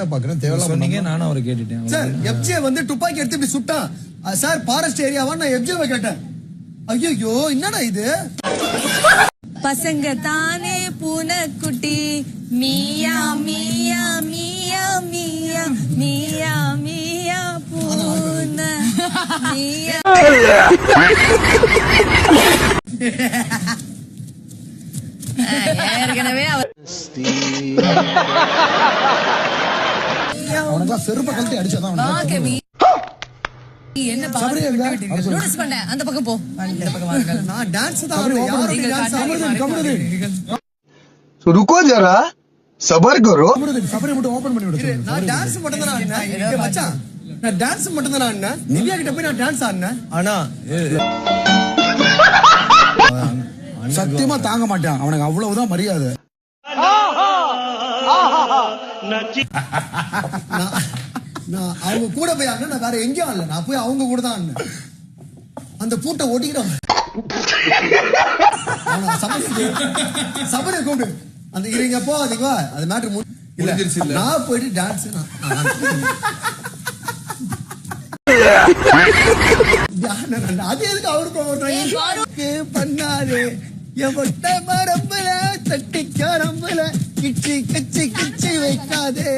பாக்குறேன் தேவையில்ல சொன்னீங்க, நானும் அவரை கேட்டுட்டேன். சார் எஃப்ஜே வந்து துப்பாக்கி எடுத்து இப்படி சுட்டான் சார், ஃபாரஸ்ட் ஏரியாவா? நான் எஃப்ஜேவை கேட்டேன். ஐயோ என்னடா இது? பசங்க தானே பூனைக்குட்டி மியா மியா மியா மியா மியா மியா பூனை மியா. ஏற்கனவே அவனுக்கு செருப்ப கழட்டி அடிச்சதான் என்ன நோட்டீஸ் பண்ண அந்த பக்கம் போ. இந்த பக்கம் வாங்க. நான் டான்ஸ் தான் रुको जरा सबर करो. சபரி மட்டும் ஓபன் பண்ணி விடு. நான் டான்ஸ் மட்டும் தான் ஆடுனேன் மச்சான், நான் டான்ஸ் மட்டும் தான் ஆடுனேன். நிவ்யா கிட்ட போய் நான் டான்ஸ் ஆடுனேன். ஆனா சத்தியமா தாங்க மாட்டான், அவனுக்கு அவ்வளவுதான் மரியாதை. நான் அவங்க கூட போய் ஆடினேன், நான் வேற எங்கேயும் ஆடல, நான் போய் அவங்க கூட தான் ஆடினேன். அந்த பூட்டை ஓட்டிக்கிறோம் சபரியை கூப்பிடு, அந்த இருங்க போ அதிகமா அது மேட்ரு இல்ல. நான் போயிட்டு டான்ஸ் அது எதுக்கு அவருக்கு பண்ணாரு மரம்புல தட்டிக்க ரம்புல கிச்சி கிச்சி கிச்சி வைக்காதே.